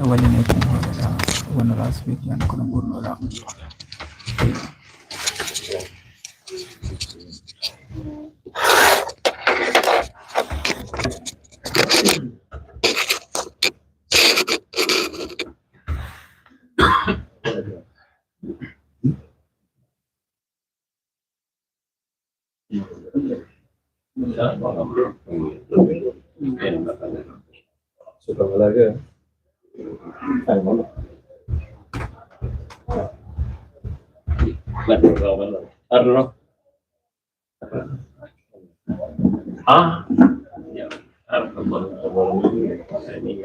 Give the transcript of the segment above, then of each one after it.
waliykum wala last week yan kono burnoɗa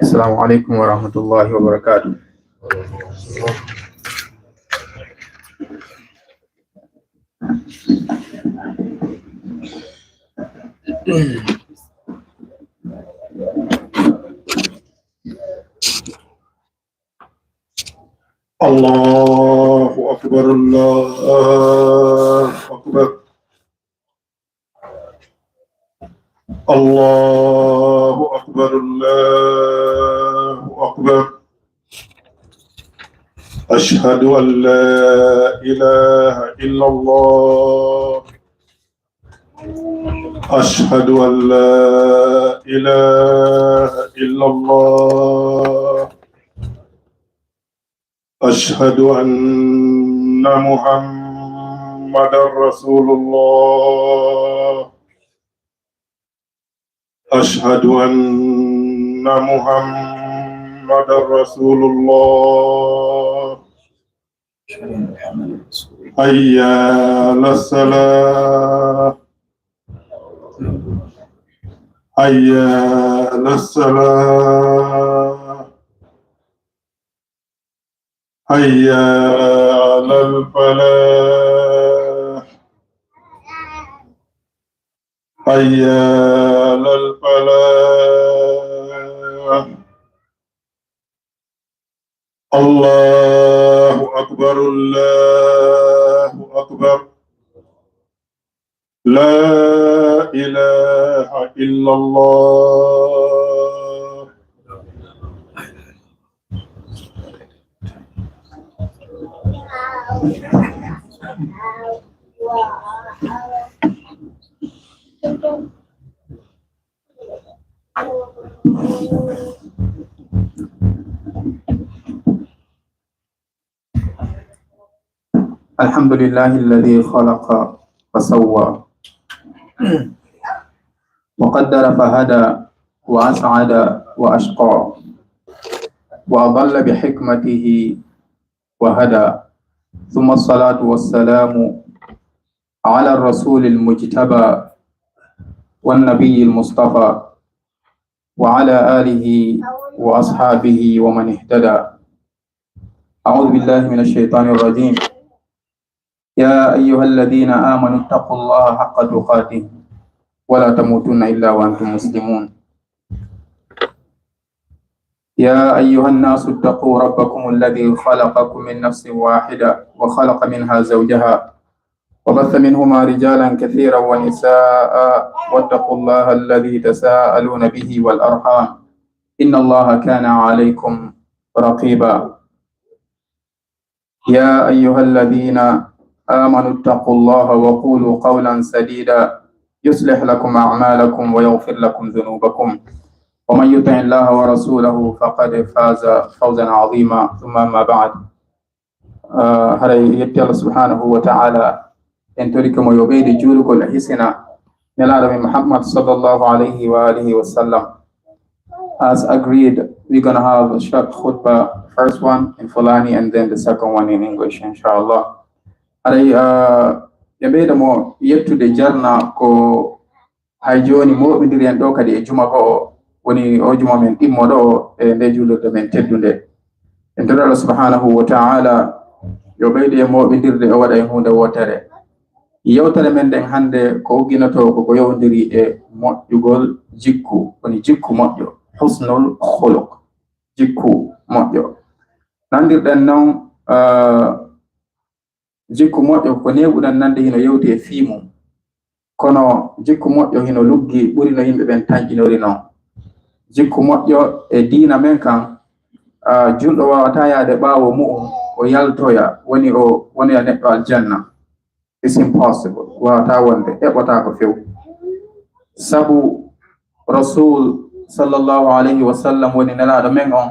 Assalamu alaikum warahmatullahi wabarakatuh. Allahu Akbar, Allahu Akbar, Allahu Akbar, Allahu Akbar. Ashhadu an la ilaha illallah. Ashhadu an la ilaha illallah. أشهد أن محمدا رسول الله. أشهد أن محمدا رسول الله. حي على الصلاة، حي على الصلاة، حي على الفلاح، حي على الفلاح. الله أكبر، الله أكبر. لا إله إلا الله. الحمد لله الذي خلق فسوى وقدر فهدى وأسعد وأشقى وأضل بحكمته وهدى. ثم الصلاة والسلام على الرسول المجتبى والنبي المصطفى وعلى آله وأصحابه ومن اهتدى. أعوذ بالله من الشيطان الرجيم. يا أيها الذين آمنوا اتقوا الله حق تقاته ولا تموتن إلا وأنتم مسلمون. يا أيها الناس اتقوا ربكم الذي خلقكم من نفس واحدة وخلق منها زوجها وبث منهما رجالا كثيرا ونساء واتقوا الله الذي تساءلون به والأرحام إن الله كان عليكم رقيبا. يا أيها الذين آمنوا اتقوا الله وقولوا قولا سديدا يصلح لكم أعمالكم ويغفر لكم ذنوبكم ومن يطع الله ورسوله فقد فاز فوزا عظيما. ثم ما بعد، هري يبتي الله سبحانه وتعالى أن تريكم ويبيد جولك الحسنة نلال محمد صلى الله عليه وآله وسلم. As agreed, we're going to have a short khutbah, first one in Fulani and then the second one in English, inshallah. Hare yabeda mo yettude jarna ko hay joni moɓidiri en ɗo kadi e juma ko woni o juma men ɗimmoɗo e nde julurde men teddunde. En toɗo Allah subhanahu wa ta'ala yo ɓeyde e moɓidirde o waɗa e hunde wotere. Yewtere men nden hande ko ugginoto koko yowdiri e moƴƴugol jikku, woni jikku moƴƴo, husnul khuluq, jikku moƴƴo. Nandirɗen noon jikku moƴƴo ko neɓuɗan nande hino yewti e fiimum, kono jikku moƴƴo hino luggi ɓuri no yimɓe ɓen taƴƴinori noon. Jikku moƴƴo e diina men kan julɗo wawata yaade ɓaawo mu'um o yaltoya woni a neɗɗo aljanna. It's impossible. Wawata wonde, heɓata ko few. Sabu Rasul sallallahu alayhi wa sallam woni nelaɗo men on,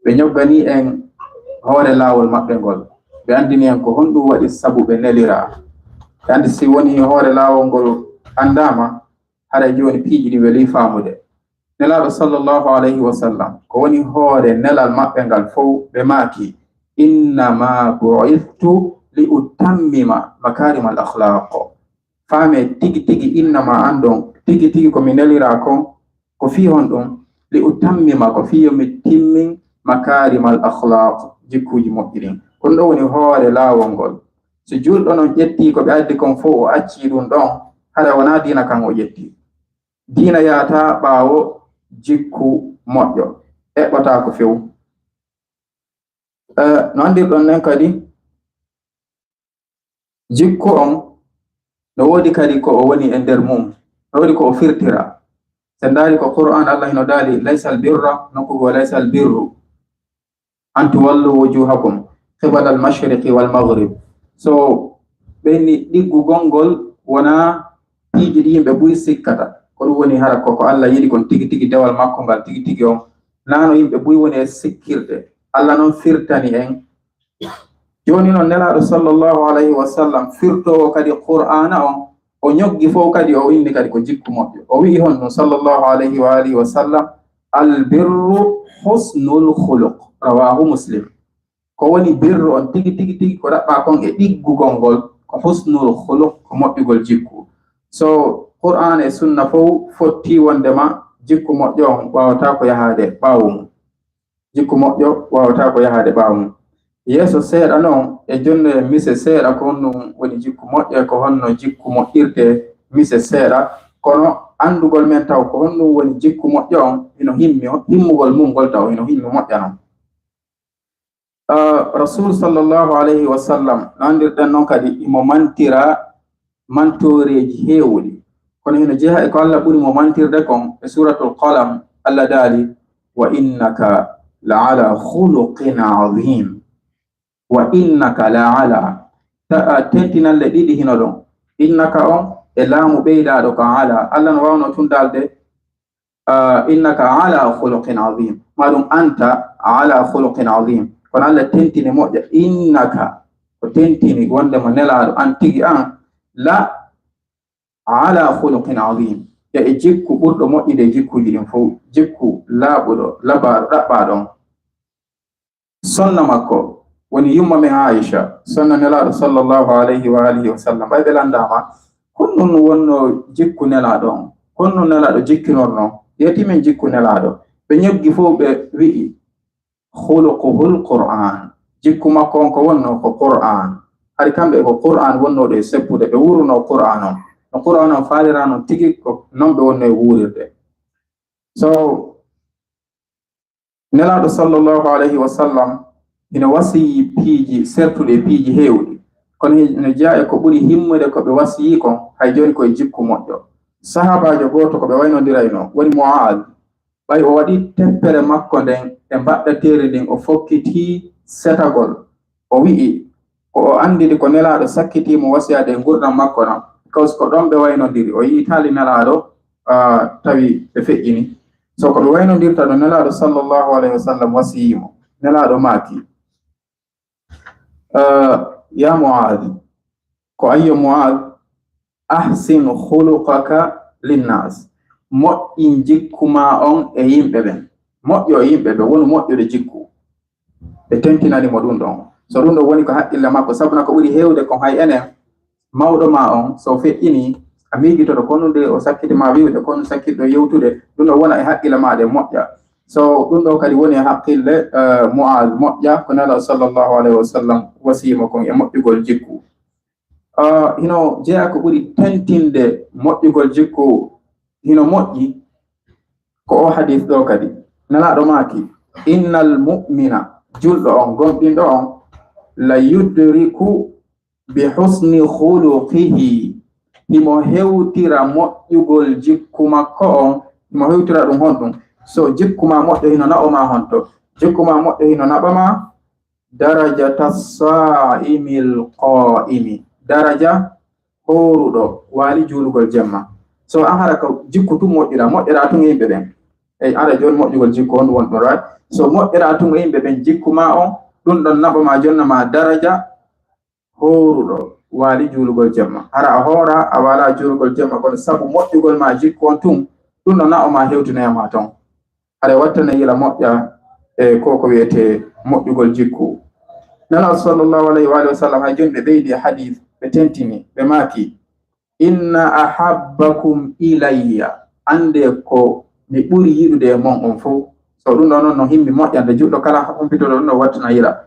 ɓe ñoggani en hoore laawol maɓɓe ngol, ɓe andini en ko honɗum waɗi sabu ɓe nelira. Ɓe andi si woni hoore laawol ngol andama, haɗa joni piiji ɗi weli faamude. Nelaɗo sallallahu alayhi wa sallam ko woni hoore nelal maɓɓe ngal fof ɓe maaki innama bu'ithtu li utammima makarim al akhlaq. Faame tigi tigi innama andon tigi tigi komi nelira kon ko fi hon ɗum li utammima ko fi yomi timmin makarim al akhlaq, jikkuji moƴƴiɗin. Kon ɗo woni hoore laawol ngol. So julɗo non ƴetti ko ɓe addi kon fof o acci ɗum ɗon, haɗa wona diina kan o ƴetti. Diina yata ɓaawo jikku moƴƴo, eɓɓata ko few. No andirɗon nen kadi jikku on no woodi kadi ko o woni e nder mum, no woodi ko o firtira. Sen ndaari ko Qur'an Allah hino daali laysal birra nokkugo laysal birru an tuwallu wujuhakum qibala al mashriqi wal maghrib. So ɓenni ɗiggu gongol wona piiji ɗi yimɓe ɓuri sikkata, ko ɗum woni hara ko Allah yiɗi kon tigi tigi dewal makko ngal tigi tigi on, nano yimɓe ɓuri woni e sikkirde. Allah noon firtani en. Joni noon nelaɗo sallallahu alayhi wa sallam firtowo kadi Qur'ana on o ñoggi fof kadi o inni kadi ko jikku moƴƴo. O wi'i hon ɗum sallallahu alayhi wa alihi wa sallam albirru husnul khuluq, rawahu Muslim. Ko woni birru on tigi tigi tigi ko raɓɓa kon e ɗiggugol ngol ko husnul khuluq, ko moƴƴugol jikku. So Qur'an e sunna fof fotti wondema jikku moƴƴo on wawata ko yahade ɓaawo mum. Jikku moƴƴo wawata ko yahade ɓaawo mum. Yeeso seeɗa noon e jonde mise seeɗa ko honɗum woni jikku moƴƴo, ko honno jikku moƴƴirte mise seeɗa, kono andugol men taw ko honɗum woni jikku moƴƴo on hino himmi, himmugol mum ngol taw hino himmi moƴƴa noon. Rasul sallallahu alayhi wa sallam no andirɗen noon kadi imo mantira mantoreji heewɗi, kono hino jeeha e ko Allah ɓuri mo mantirde kon e suratul qalam. Allah daali wa innaka la ala khuluqin azim, wa innaka la ala tentinalle ɗiɗi hino ɗon, innaka on e laamu ɓeydaɗo ko ala. Allah no wawno tundalde innaka ala khuluqin azim, maɗum anta ala khuluqin azim, kono Allah tentini moƴƴa innaka ko tentini wondemo nelaɗo an tigi an la ala khuluqin azim, e jikku ɓurɗo moƴƴide jikkuji ɗin fof, jikku laaɓuɗo labaɗo ɗaɓɓaɗon. Sonna makko woni yumma men Aisha, sonna nelaɗo sallallahu alayhi wa alihi wa sallam, ɓay ɓe landama honɗum wonno jikku nelaɗo on, honno nelaɗo jikkinorno. Yetimen jikku nelaɗo, ɓe ñoggi fof ɓe wi'i khuluquhul Qur'an, jikku makko on ko wonno ko Qur'an. Hari kamɓe ko Qur'an wonnoɗo e seppude, ɓe wuruno Qur'an on, no Qur'an on faalirano tigi ko non ɓe wonno e wurirde. So nelaɗo sallallahu alayhi wa sallam ina wasiyi piiji sertuɗe piiji heewɗi, kono ina jeeya e ko ɓuri himmude ko ɓe wasiyi kon hay joni koye jikku moƴƴo. Sahabajo goto ko ɓe waynodirayno woni Mu'adh, ɓay o waɗi teppere makko nden e mbaɗɗatere ndin o fokkiti setagol, o wi'i ko o andidi ko nelaɗo sakkitimo wasiyade e gurdam makko non, because ko ɗon ɓe waynodiri, o yii tali nelaɗo tawi ɓe feƴƴini. So ko ɓe waynodirta ɗo nelaɗo sallallahu alayhi wa sallam wasiyimo, nelaɗo maaki ya Mu'adh, ko ayyo Mu'adh ahsin khuluqaka linnas, moƴƴin jikkuma on e yimɓe ɓen, moƴƴo e yimɓe ɓe woni moƴƴude jikku. Ɓe tentinanimo ɗum ɗon. So ɗum ɗo woni ko haqqille makko, sabuna ko ɓuri heewde kon hay enen mawɗo ma on so feƴƴini a miijitoɗo konnude o sakkitima wiwde konno sakkiɗo yewtude, ɗum ɗo wona e haqqille maɗe moƴƴa. So ɗum ɗo kadi woni e haqqille Mu'adh moƴƴa ko nelaɗo sallallahu alayhi wa sallam wasiyimo kon e moƴƴugol jikku. Hino jeeya ko ɓuri tentinde moƴƴugol jikku hino moƴƴi ko o hadith ɗo kadi nelaɗo maaki innal mu'mina, julɗo on gonɗinɗo on, la yudriku bi husni khuluqihi, himo hewtira moƴƴugol jikku makko on, himo hewtira ɗum honɗum. So jikku ma moƴƴo hino na'o ma honto, jikku ma moƴƴo hino naɓama darajata sa'imil qa'imi, daraja horuɗo wali julugol jemma. So an hara ko jikku tum moƴƴira tun yimɓe ɓen ara joni moƴƴugol jikku on won ɗon, right? So moƴƴira tun yimɓe ɓen jikku ma on ɗum ɗon naɓama jonna ma daraja horuɗo wali julugol jemma. Hara a hora a wala julugol jemma kono sabu moƴƴugol ma jikku on tum ɗum ɗon naɓama hewtinoyama ton. Hara wattana yila moƴƴa ko wiyete moƴƴugol jikku. Nana sallallahu alayhi wa sallam hay joni ɓe ɓeydi hadith ɓe tentini ɓe maki inna ahabbakum ilayya, ande ko mi ɓuri yiɗude e mon on fof. So ɗum ɗon no himmi moƴƴande juɗɗo kala humpitoɗo ɗum ɗo wattana yila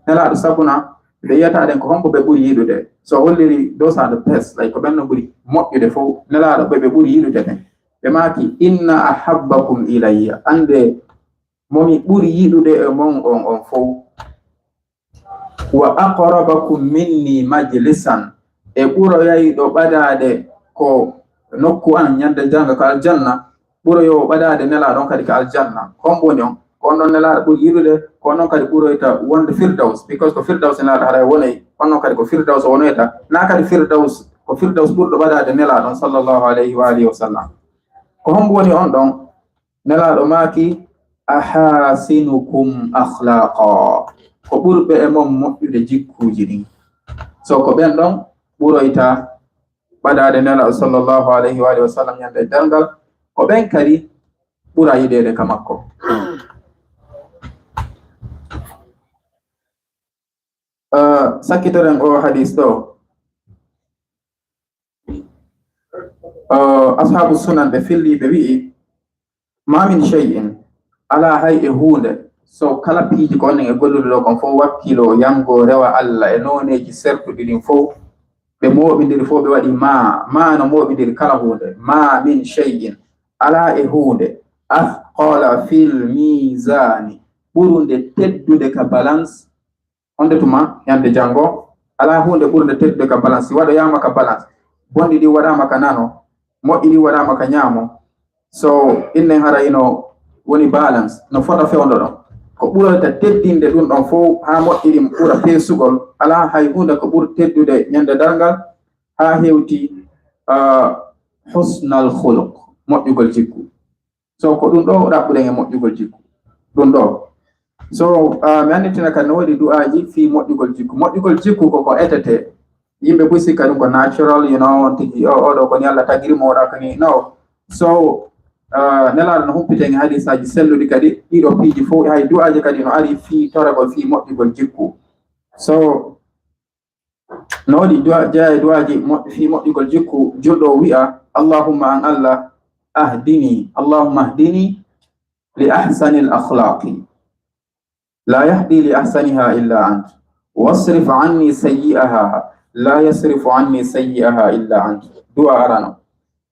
nelaɗo sabuna ɓe yiyata ɗen ko hombo ɓe ɓuri yiɗude. So holliri those are the best, like ko ɓen no ɓuri moƴƴude fof nelaɗo ɓe ɓuri yiɗude ɓen. Ɓe maki inna ahabbakum ilayya, ande momi ɓuri yiɗude e mon on fof. Wa aqrabakum minni majlisan, e ɓuro yayiɗo ɓadade ko nokku an ñande janga ko aljanna, ɓuro yo ɓadade nelaɗon kadi ko aljanna. Komboni on ko non nelaɗo ɓuri yiɗude ko non kadi ɓuroyta wonde firdaus, because ko firdaus nelaɗo haɗa wonay on non kadi ko firdaus wonoyta na kadi firdaus ko firdaus ɓurɗo ɓadade nelaɗon sallallahu alayhi wa alihi wa sallam. Ko hombo woni on ɗon nelaɗo maki ahasinukum akhlaqa, ko ɓurɓe e mon moƴƴude jikkuji ɗin. So ko ɓen ɗon ɓuroyta ɓadade nelaɗo sallallahu alayhi wa alihi wa sallam ñande dalgal, ko ɓen kadi ɓura yiɗede ka makko. Sakkitoren o hadis ɗo ashabu sunan ɓe filli ɓe wi'i ma min shay'in, ala hay e hunde. So kala piiji ko onnen e gollude ɗo kon fof wakkilo yango rewa Allah e noneji sertuɗi ɗin fof ɓe moɓidiri fof ɓe waɗi ma no moɓidiri kala hunde. Ma min shay'in, ala e hunde athqala fil mizani, ɓurunde teddude ka balance onde tuma yande jango. Ala hunde ɓurunde teddude ka balance. Si waɗoyama ka balance, bonɗi ɗi waɗama ka nano, moƴƴi ɗi waɗama ka ñaamo. So innen hara ino woni balance no fota fewndo ɗon, ko ɓurata teddinde ɗum ɗon fof ha moƴƴi ɗi ɓura peesugol. Ala hay hunde ko ɓuri teddude ñande dargal ha hewti husnal khuluq, moƴƴugol jikku. So ko ɗum ɗo ɗaɓɓuɗen e moƴƴugol jikku ɗum ɗo. So mi anditina kadi no waɗi du'aji fi moƴƴugol jikku. Moƴƴugol jikku koko etete yimɓe ɓusi kadi ko natural, you know, tigi oɗo ko ni Allah tagirimo oɗa ko ni no. So nelaɗo no humpiten hadisaji selluɗi kadi ɗiɗo piiji fof hay du'aji kadi no ari fi toragol fi moƴƴugol jikku. So no waɗi jeeya du'aji fi moƴƴugol jikku, julɗo wi'a allahumma an Allah allahumma ahdini li ahsani al akhlaqi la yahdi li ahsaniha illa ant, wasrif anni sayyi'aha la yasrifu anni sayyi'aha illa ant. Du'a arano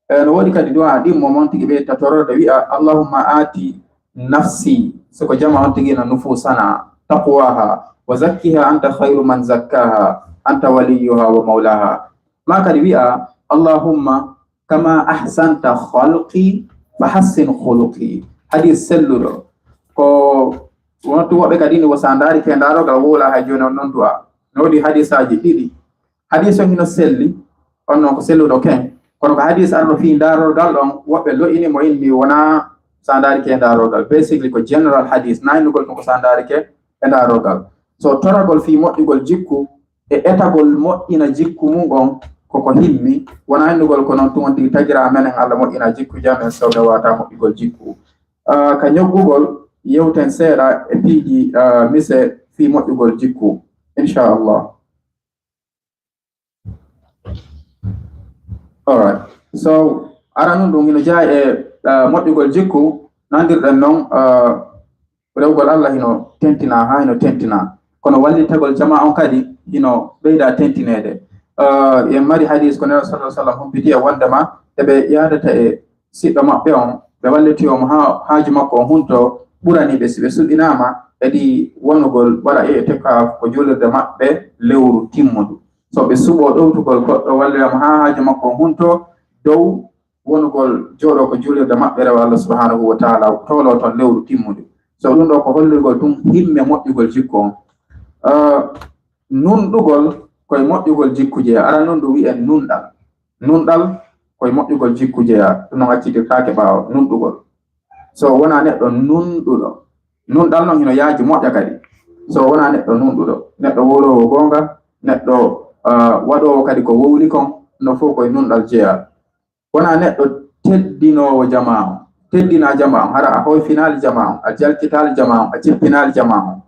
no waɗi kadi du'a ɗin momon tigi ɓe tatorode wi'a allahumma ati nafsi, soko jama on tigi no nufusana taqwaha wa zakkiha anta khayru man zakkaha anta waliyuha wa maulaha. Ma kadi wi'a allahumma kama ahsanta khalqi fa hassin khuluqi. Hadis selluɗo ko wontu woɓɓe kadi ni wasandari ke ndarogal wola hay joni on non du'a. No waɗi hadisaji ɗiɗi, hadis on hino selli on non ko selluɗo ken, kono ko hadis arno fi ndarorgal ɗon woɓɓe lo'ini mo inni wona sandari ke ndarorgal. Basically ko general hadis naynugol ɗum ko sandari ke e ndarorgal. So toragol fi moƴƴugol jikku e etagol moƴƴina jikku mum on koko himmi, wona annugol ko noon tun tigi tagira menen Allah moƴƴina jikku jamen sewde wata moƴƴugol jikku. Ka ñoggugol yewten seeɗa e piiji mise fi moƴƴugol jikku inchallah. Alright, so ara nun ɗum hino jaa e moƴƴugol jikku nandirɗen noon rewgol Allah hino tentina ha hino tentina, kono wallitagol jama on kadi hino ɓeyda tentinede. En mari hadis ko nelaɗo sallallahu alaihi wasallam humpiti e wondema eɓe yadata e siɗɗo maɓɓe on ɓe wallitiyomo ha haaju makko on hunto ɓurani ɓe si ɓe suɗɗinama kadi wonugol waɗa e tekka ko julirde maɓɓe lewru timmudu. So ɓe suɓo ɗowtugol goɗɗo walliramo ha haaju makko on hunto dow wonugol jooɗo ko julirde maɓɓe rewa Allah subhanahu wa ta'ala tolo ton lewru timmudu. so ɗum ɗo ko hollirgol ɗum himme moƴƴugol jikku on. Nunɗugol koye moƴƴugol jikku jeya. Ara non ɗum wi'en nunɗal koye moƴƴugol jikku jeya. ɗum non accitirtake ɓaawo nunɗugol. So wona neɗɗo nunɗuɗo, nunɗal noon hino yaaji moƴƴa kadi. So wona neɗɗo nunɗuɗo, neɗɗo wolowo gonga, neɗɗo waɗowo kadi ko wowli kon, no fof koye nunɗal jeya. Wona neɗɗo teddinowo jama on, teddina jama on, hara a hoyfinali jama on, a jalkitali jama on, a jippinali jama on.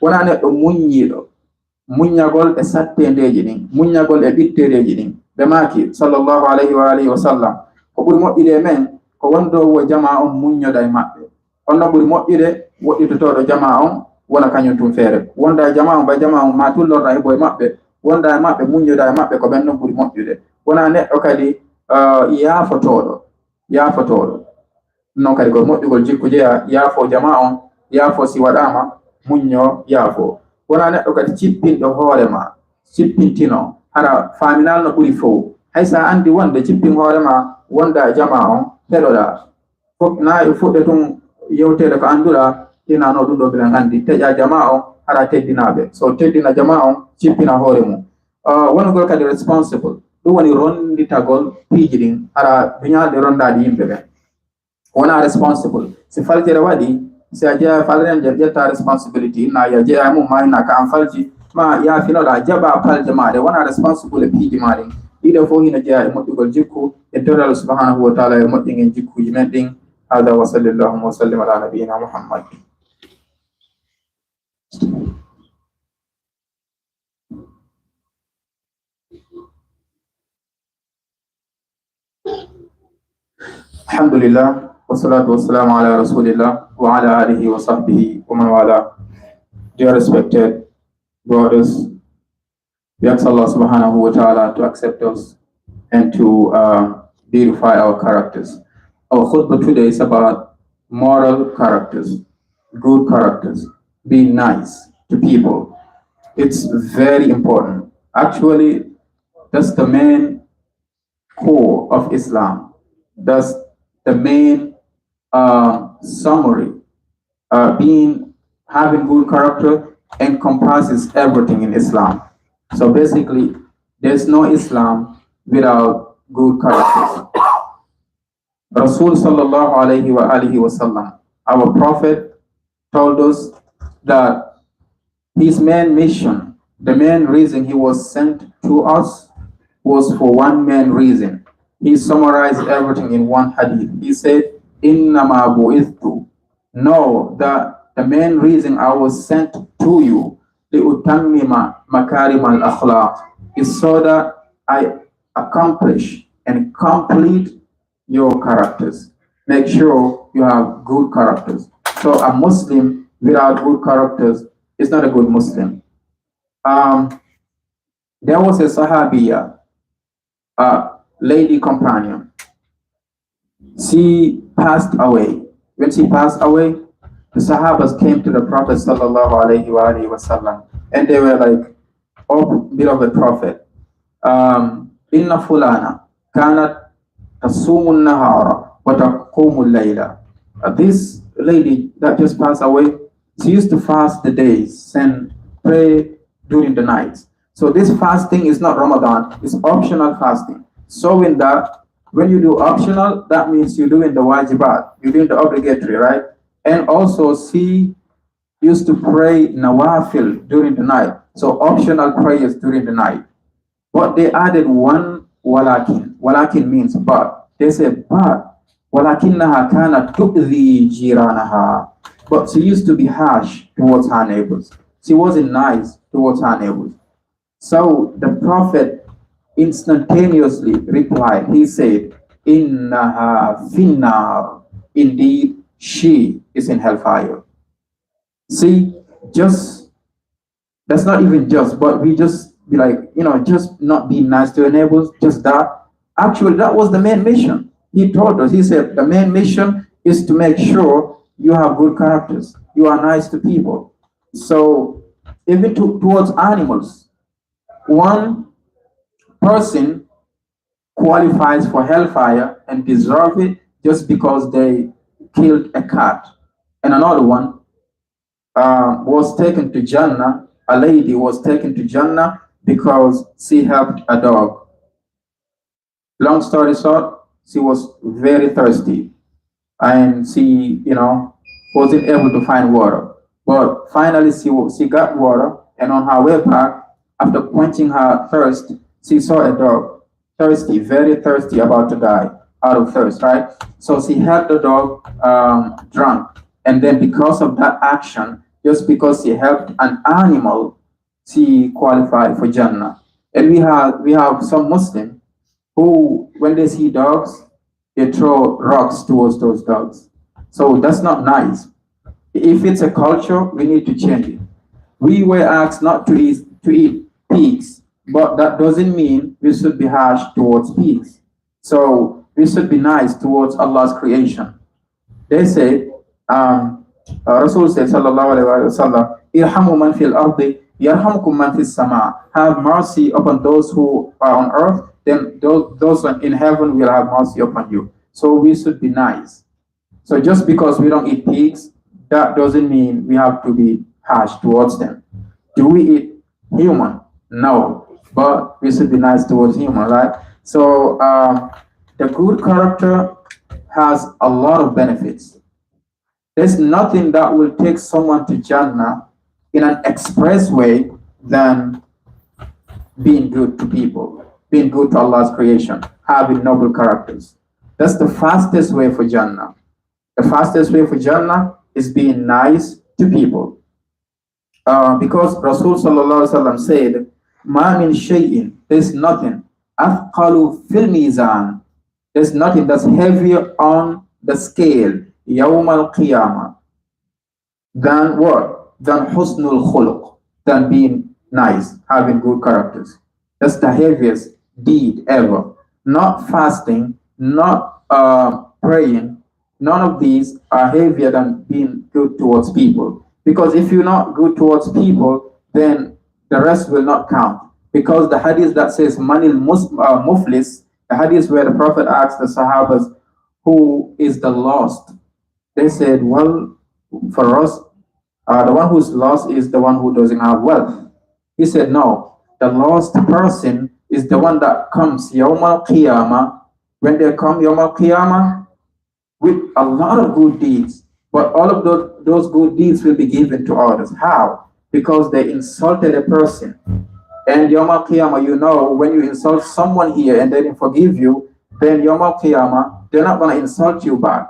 Wona neɗɗo muññiɗo, muññagol e sattendeji ɗin, muññagol e ɓittereji ɗin. Ɓe maki sallallahu alayhi wa alihi wa sallam ko ɓuri moƴƴude men ko wondowo jama on muññoda e maɓɓe. Onno ɓuri moƴƴude woɗɗitotoɗo jama on wona kañum tum feere. Wonda e jama on ba jama on ma tullorɗa e boye maɓɓe, wonda e maɓɓe muññoda e maɓɓe ko ɓen non ɓuri moƴƴude. Wona neɗɗo kadi yaafotoɗo non kadi ko moƴƴugol jikku jeya, yaafo jama on, yaafo si waɗama muñño yaafo. Wona neɗɗo kadi cippinɗo hoorema, cippintino hara faminal no ɓuri fof. Hay sa andi wonde cippin hoorema wonda e jama on heɗoɗa fof na e fuɗɗe tun yewtede ko anduɗa tinano ɗum ɗo bilen andi teƴa jama on hara teddinaɓe. So teddina jama on, cippina hoore mum. Wonugol kadi responsible, ɗum woni ronditagol piiji ɗin hara duñalɗe rondaɗi yimɓe ɓen. Wona responsible si faltire waɗi, si a jeeya falren je ƴetta responsibility na ya jeeya mum ma na ka an falji ma yaafinoɗa jaɓa palje maɗe. Wona responsible e piiji maɗin ɗiɗo fof hino jeeya e moƴƴugol jikku e torral subhanahu wa taala e moƴƴingen jikkuji men ɗin. Hada wa sallallahu wa sallim ala nabiyina Muhammad. Alhamdulillah, wassalatu wassalamu ala rasulillah wa ala alihi wa sahbihi wa man wala. Dear respected brothers, we ask Allah subhanahu wa ta'ala to accept us and to beautify our characters. Our khutbah today is about moral characters, good characters, being nice to people. It's very important. Actually, that's the main core of Islam. That's the main summary. Having good character encompasses everything in Islam. So basically, there's no Islam without good characters. Rasul sallallahu alayhi wa alihi wa sallam, our prophet, told us that his main mission, the main reason he was sent to us, was for one main reason. He summarized everything in one hadith. He said, "Innama bu'ithtu." Know that the main reason I was sent to you, li'utammima makarim al-akhlaq, is so that I accomplish and complete your characters. Make sure you have good characters. So a Muslim without good characters is not a good Muslim. There was a Sahabiya, a lady companion. She passed away. When she passed away, the Sahabas came to the Prophet sallallahu alaihi wasallam, and they were like, "Oh, beloved Prophet, inna fulana kanat tasumun nahara wa taqumul layla." This lady that just passed away, she used to fast the days and pray during the nights. So this fasting is not Ramadan, it's optional fasting. So in that, when you do optional, that means you're doing the wajibat, you're doing the obligatory, right? And also she used to pray nawafil during the night. So optional prayers during the night. But they added one walakin. Walakin means but. They said but. Walakinnaha kanat tu'dhi jiranaha. But she used to be harsh towards her neighbors. She wasn't nice towards her neighbors. So the Prophet instantaneously replied. He said, "Innaha finnar." Indeed, she is in hellfire. See, that's not even just, but we just be like, just not being nice to our neighbors, just that. Actually, that was the main mission. He told us, he said, the main mission is to make sure you have good characters. You are nice to people. So even towards animals, one person qualifies for hellfire and deserve it just because they killed a cat, and another one was taken to Jannah. A lady was taken to Jannah because she helped a dog. Long story short, she was very thirsty and she, wasn't able to find water. But finally, she got water, and on her way back, after quenching her thirst, she saw a dog, thirsty, very thirsty, about to die out of thirst, right? So she helped the dog drunk. And then, because of that action, just because she helped an animal, she qualified for Jannah. And we have some Muslims who, when they see dogs, they throw rocks towards those dogs. So that's not nice. If it's a culture, we need to change it. We were asked not to eat pigs, but that doesn't mean we should be harsh towards pigs. So we should be nice towards Allah's creation. They say, Rasul said, sallallahu alaihi wasallam, "Irhamu man fil ardi, yarhamkum man fis sama." Have mercy upon those who are on earth, then those in heaven will have mercy upon you. So we should be nice. So just because we don't eat pigs, that doesn't mean we have to be harsh towards them. Do we eat human? No, but we should be nice towards human, right? So the good character has a lot of benefits. There's nothing that will take someone to Jannah in an express way than being good to people, being good to Allah's creation, having noble characters. That's the fastest way for Jannah. The fastest way for Jannah is being nice to people. Because Rasul sallallahu alaihi wasallam said, "Ma min shay'in," there's nothing, "athqalu fil mizan," there's nothing that's heavier on the scale, yawm al-qiyamah, than what? Than husnul khuluq, than being nice, having good characters. That's the heaviest deed ever. Not fasting, not praying. None of these are heavier than being good towards people. Because if you're not good towards people, then the rest will not count. Because the hadith that says manil muflis, the hadith where the Prophet asked the Sahabas, who is the lost? They said, well, for us, the one who's lost is the one who doesn't have wealth. He said, no, the lost person is the one that comes Yawm al-Qiyamah. When they come Yawm al-Qiyamah with a lot of good deeds, but all of those good deeds will be given to others. How? Because they insulted a person. And Yawm al-Qiyamah, when you insult someone here and they didn't forgive you, then Yawm al-Qiyamah, they're not going to insult you back.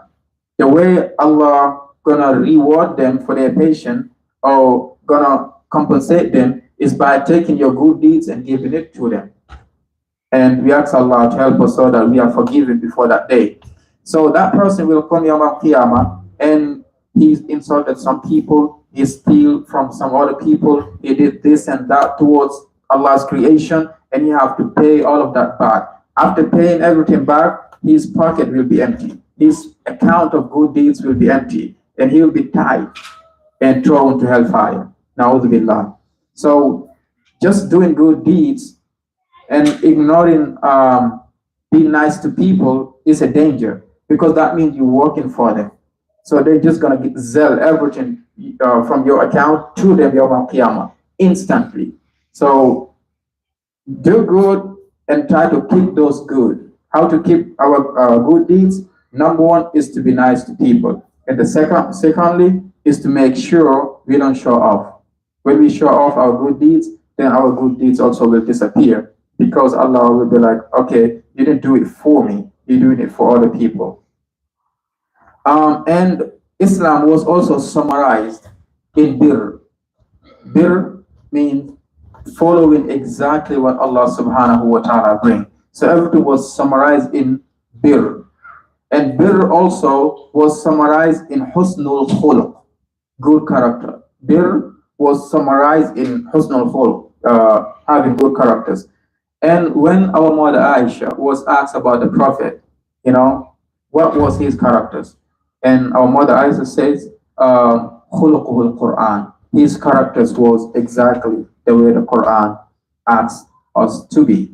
The way Allah gonna reward them for their patience or gonna compensate them is by taking your good deeds and giving it to them. And we ask Allah to help us so that we are forgiven before that day. So that person will come Yawm al-Qiyamah and he's insulted some people, he steal from some other people, he did this and that towards Allah's creation, and you have to pay all of that back. After paying everything back, his pocket will be empty. His account of good deeds will be empty, and he will be tied and thrown to hellfire. Na'udhu billah. So just doing good deeds and ignoring being nice to people is a danger, because that means you're working for them. So they're just going to sell everything from your account to them Yawm al-Qiyamah instantly. So do good and try to keep those good. How to keep our good deeds? Number one is to be nice to people. And secondly is to make sure we don't show off. When we show off our good deeds, then our good deeds also will disappear, because Allah will be like, okay, you didn't do it for me, you're doing it for other people. And Islam was also summarized in birr. Birr means following exactly what Allah subhanahu wa ta'ala brings. So everything was summarized in birr. And birr also was summarized in husnul khuluq, good character. Birr was summarized in husnul khuluq, having good characters. And when our mother Aisha was asked about the Prophet, what was his characters? And our mother Aisha says, khuluquhul Quran. His characters was exactly the way the Quran asks us to be.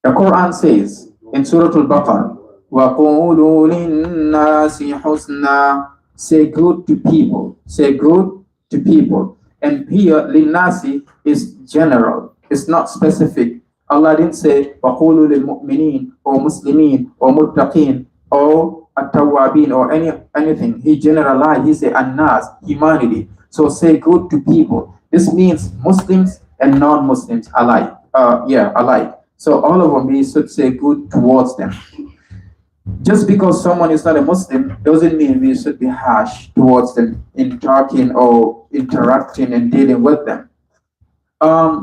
The Quran says in Surah Al-Baqarah, وَقُولُوا لِلنَّاسِ حُسْنًا, say good to people. Say good to people. And here, linnasi is general. It's not specific. Allah didn't say وَقُولُوا لِلْمُؤْمِنِينَ or Muslimin or Muttaqin or At-Tawwabin or anything. He generalized. He said An-Nas, humanity. So say good to people. This means Muslims and non-Muslims alike. Alike. So all of them, we should say good towards them. Just because someone is not a Muslim doesn't mean we should be harsh towards them in talking or interacting and dealing with them.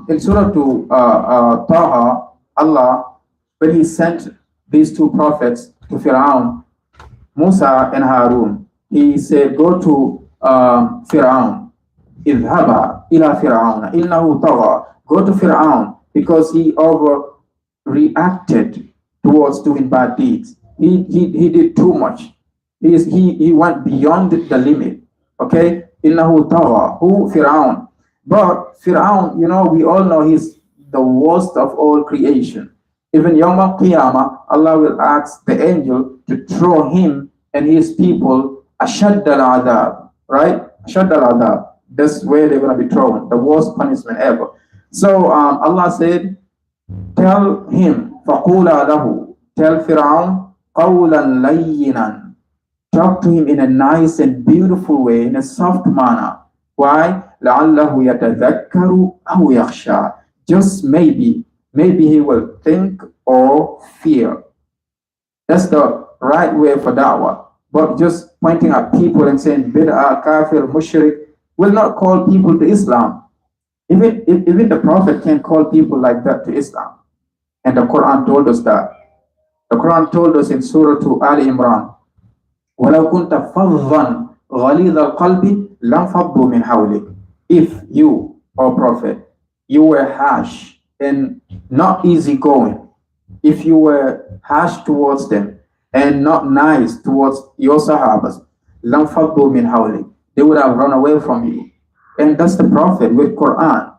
In Surah to Taha, Allah, when He sent these two prophets to Fir'aun, Musa and Harun, He said, go to Fir'aun, idhaba ila Fir'aun, innahu tagha. Go to Fir'aun because he overreacted towards doing bad deeds. He did too much. He went beyond the limit. Okay? Innahu tagha. Who? Fir'aun. But Fir'aun, we all know he's the worst of all creation. Even Yawm al-Qiyamah, Allah will ask the angel to throw him and his people ashadd al-adab, right? Ashadd al-adab. That's where they're going to be thrown, the worst punishment ever. So Allah said, tell him, فَقُولَا لَهُ, tell Fir'aun, قَوْلًا لَيِّنًا. Talk to him in a nice and beautiful way, in a soft manner. Why? لَعَلَّهُ يَتَذَكَّرُ أَوْ يَخْشَى. Just maybe he will think or fear. That's the right way for da'wah. But just pointing at people and saying bid'ah, kafir, mushrik will not call people to Islam. Even the Prophet can call people like that to Islam. And the Quran told us that. The Quran told us in Surah to Ali Imran, وَلَوْ كُنْتَ فَظًّا غَلِيظَ الْقَلْبِ لَنْفَضُّوا مِنْ حَوْلِكَ. If you, O Prophet, you were harsh and not easygoing, if you were harsh towards them and not nice towards your Sahabas, لَنْفَضُّوا مِنْ حَوْلِكَ. They would have run away from you. And that's the Prophet with Quran.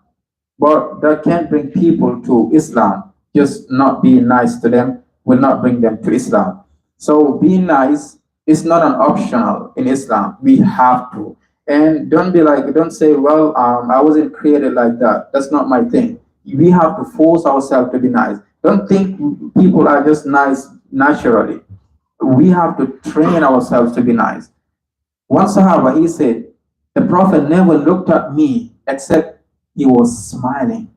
But that can't bring people to Islam. Just not being nice to them will not bring them to Islam. So being nice is not an optional in Islam. We have to. And don't say, well, I wasn't created like that. That's not my thing. We have to force ourselves to be nice. Don't think people are just nice naturally. We have to train ourselves to be nice. One Sahaba, he said, the Prophet never looked at me except he was smiling.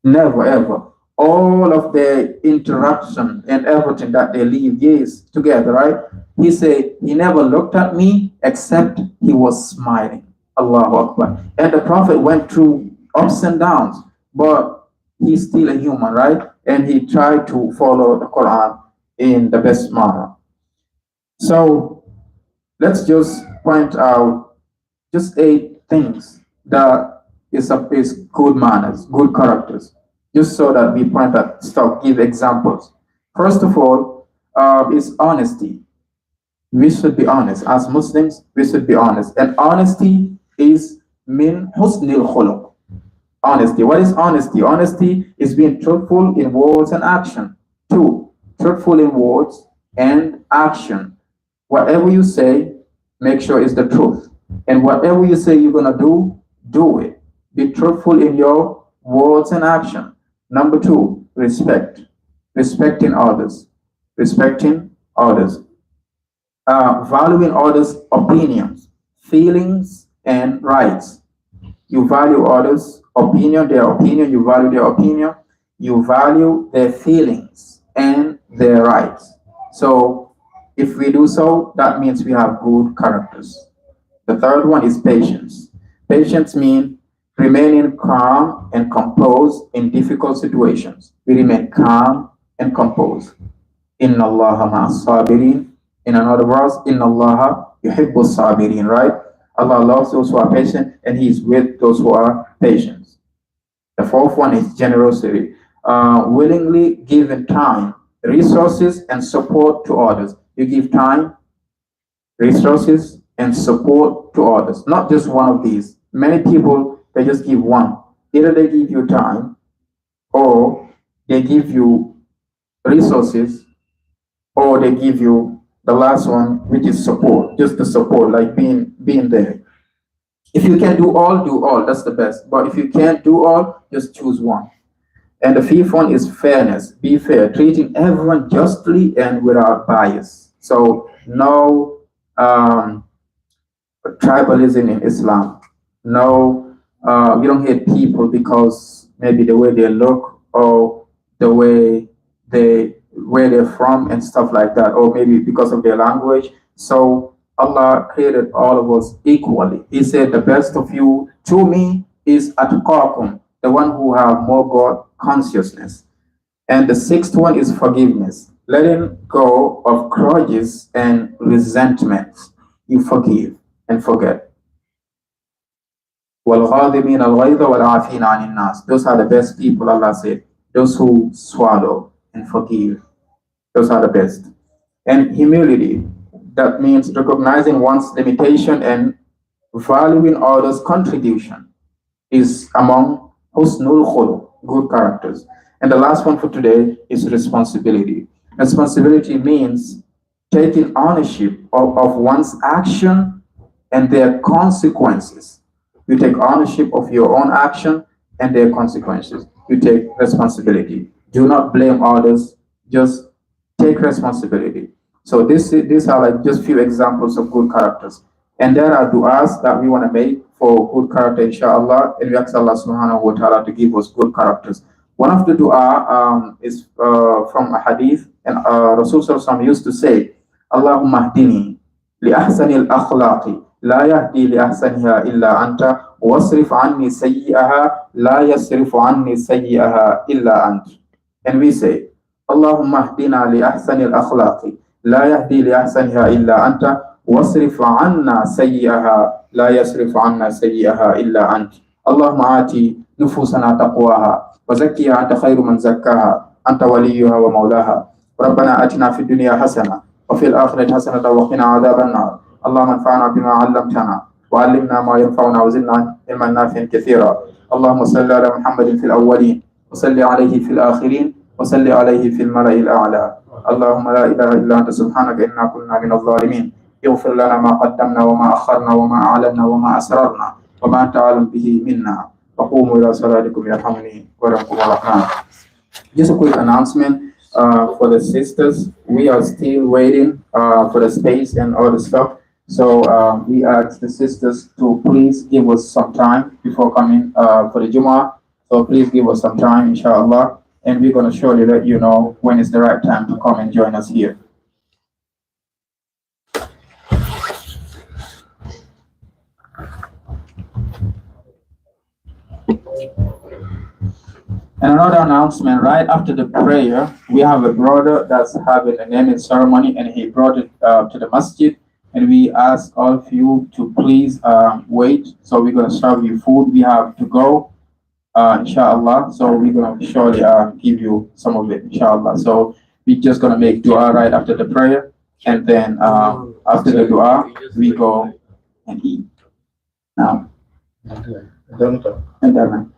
Never, ever. All of their interaction and everything that they live years together, right? He said, he never looked at me except he was smiling. Allahu Akbar. And the Prophet went through ups and downs, but he's still a human, right? And he tried to follow the Quran in the best manner. So let's just point out just 8 things that is good manners, good characters, just so that we point at stuff, give examples. First of all, is honesty. We should be honest. As Muslims, we should be honest. And honesty is min husnil khuluq. Honesty. What is honesty? Honesty is being truthful in words and action. 2, truthful in words and action. Whatever you say, make sure it's the truth. And whatever you say you're going to do, do it. Be truthful in your words and action. Number 2, respect. Respecting others. Respecting others. Valuing others' opinions, feelings, and rights. You value others' opinion, you value their opinion, you value their feelings and their rights. So if we do so, that means we have good characters. The third one is patience. Patience means remaining calm and composed in difficult situations. We remain calm and composed. Inna Allaha ma'as sabirin. In another verse, Inna Allaha yuhibbu sabirin, right? Allah loves those who are patient and He is with those who are patient. The fourth one is generosity. Willingly giving time, resources, and support to others. You give time, resources, and support to others. Not just one of these. Many people, they just give one. Either they give you time or they give you resources or they give you the last one, which is support, just the support, like being there. If you can do all, do all. That's the best. But if you can't do all, just choose one. And the fifth one is fairness. Be fair, treating everyone justly and without bias. So no tribalism in Islam. No, we don't hate people because maybe the way they look or the way they where they're from and stuff like that, or maybe because of their language. So Allah created all of us equally. He said, "The best of you to me is atqakum, the one who have more God consciousness." And the sixth one is forgiveness, letting go of grudges and resentments. You forgive and forget. وَالْغَاضِبِينَ الْغَيْظَ وَالْعَافِينَ عَنِ النَّاسِ. Those are the best people, Allah said. Those who swallow and forgive. Those are the best. And humility, that means recognizing one's limitation and valuing others' contribution, is among husnul khuluq, good characters. And the last one for today is responsibility. Responsibility means taking ownership of one's action and their consequences. You take ownership of your own action and their consequences. You take responsibility. Do not blame others, just take responsibility. So these are like just few examples of good characters. And there are du'as that we want to make for good character, inshallah. And we ask Allah subhanahu wa ta'ala to give us good characters. One of the dua is from a hadith, and Rasul sallallahu alaihi wasallam used to say, Allahumma hdini li ahsani al-akhlaqi la yahdi li ahsaniha illa anta wasrif anni sayyi'aha la yasrifu anni sayyi'aha illa ant. And we say, Allahumma hdina li ahsani al-akhlaqi la yahdi li ahsaniha illa anta واصرف عنا سيئها لا يصرف عنا سيئها إلا أنت. اللهم آتي نفوسنا تقواها وزكيها أنت خير من زكاها أنت وليها ومولاها. ربنا آتنا في الدنيا حسنة وفي الآخرة حسنة وقنا عذاب النار. اللهم انفعنا بما علمتنا وعلمنا ما ينفعنا وزدنا علما نافعا كثيرا. اللهم صل على محمد في الأولين وصل عليه في الآخرين وصل عليه في الملأ الأعلى. اللهم لا إله إلا أنت سبحانك إنا كنا من الظالمين. يغفر لنا ما قدمنا وما أخرنا وما أعلنا وما أسررنا وما أنت أعلم به منا. وقوموا إلى صلاتكم يرحمني ويرحمكم الرحمن. Just a quick announcement for the sisters. We are still waiting for the space and all the stuff. So we ask the sisters to please give us some time before coming for the Jumu'ah. So please give us some time, inshallah. And we're going to surely let you know when is the right time to come and join us here. And another announcement, right after the prayer, we have a brother that's having a naming ceremony, and he brought it to the masjid. And we ask all of you to please wait. So we're going to serve you food. We have to go, inshallah. So we're going to surely give you some of it, inshallah. So we're just going to make dua right after the prayer. And then after the dua, we go and eat. Now. And then.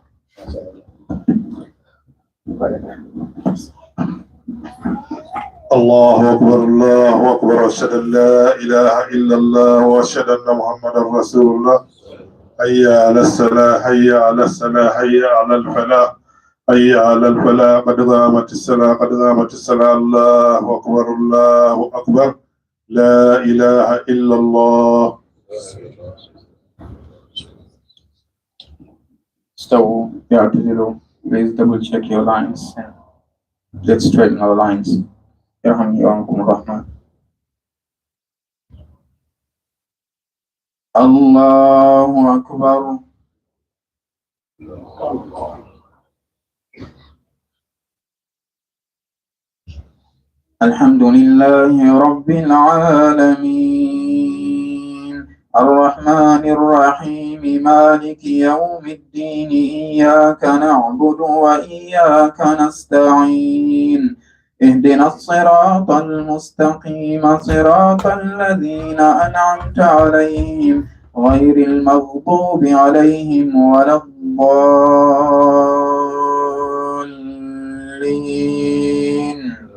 الله أكبر أشهد أن لا إله إلا الله وأشهد أن محمدا رسول الله. حي على الصلاة حي على الصلاة حي على الفلاح حي على الفلاح قد قامت الصلاة قد قامت الصلاة. الله أكبر لا إله إلا الله. So, yeah, please double check your lines and let's straighten our lines. Allahu Akbar. Alhamdulillahi Rabbil Alameen. الرحمن الرحيم مالك يوم الدين إياك نعبد وإياك نستعين اهدنا الصراط المستقيم صراط الذين أنعمت عليهم غير المغضوب عليهم ولا الضالين.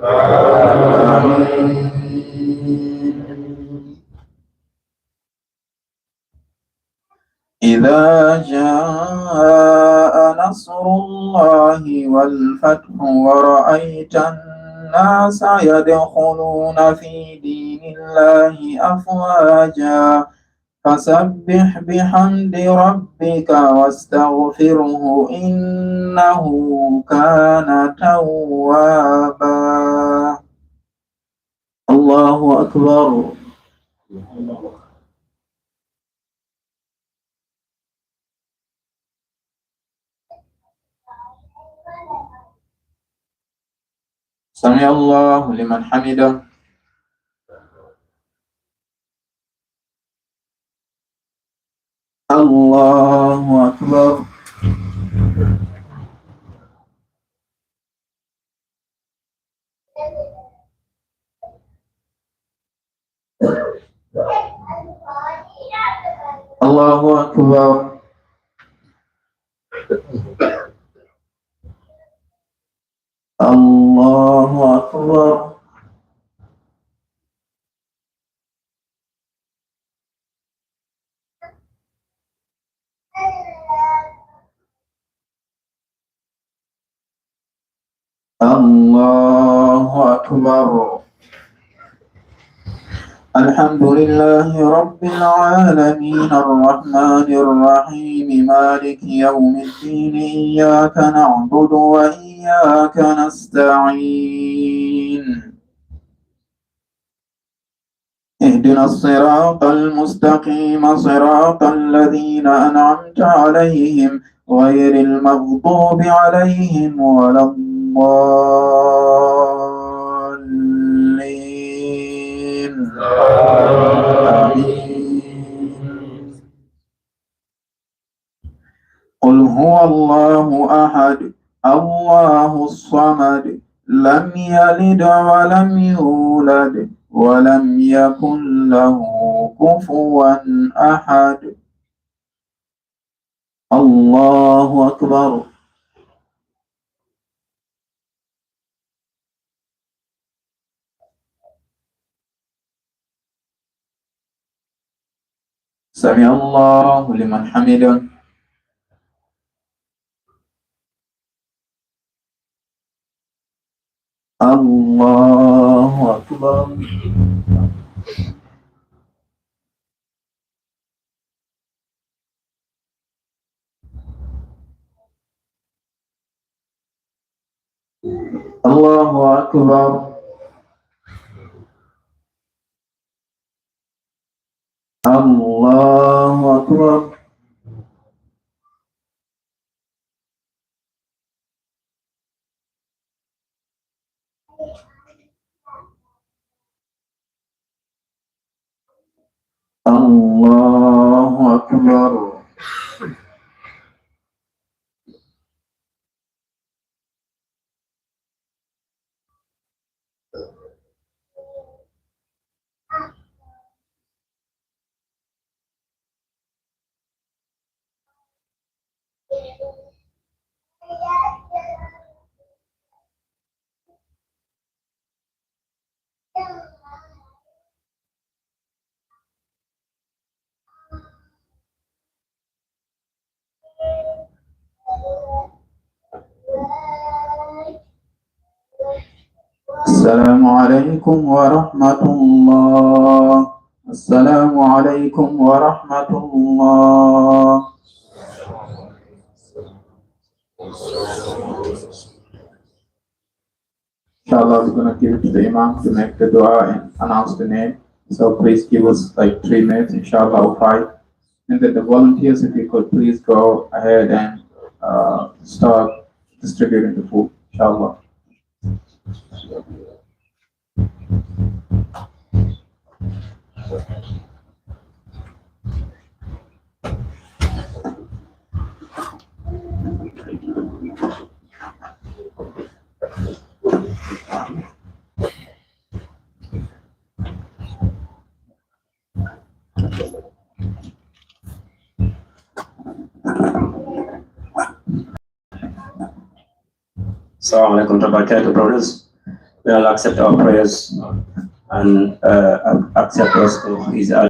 آمين. إذا جاء نصر الله والفتح ورأيت الناس يدخلون في دين الله أفواجا فسبح بحمد ربك واستغفره إنه كان توابا. الله أكبر. سمع الله لمن حمده. الله أكبر. الله أكبر. الله أكبر. الله أكبر. الحمد لله رب العالمين الرحمن الرحيم مالك يوم الدين إياك نعبد وإياك نستعين اهدنا الصراط المستقيم صراط الذين أنعمت عليهم غير المغضوب عليهم ولا الضالين. آمين. قل هو الله أحد الله الصمد لم يلد ولم يولد ولم يكن له كفوا أحد. الله أكبر. سمع الله لمن حمده. الله أكبر. الله أكبر. الله أكبر. الله أكبر. السلام عليكم ورحمة الله. السلام عليكم ورحمة الله. Inshallah, we're going to give it to the Imam to make the dua and announce the name. So please give us like 3 minutes, inshallah, or 5. And then the volunteers, if you could please go ahead and start distributing the food, inshallah. Assalamu alaikum wa barakatuh, brothers. May Allah accept our prayers and accept us in His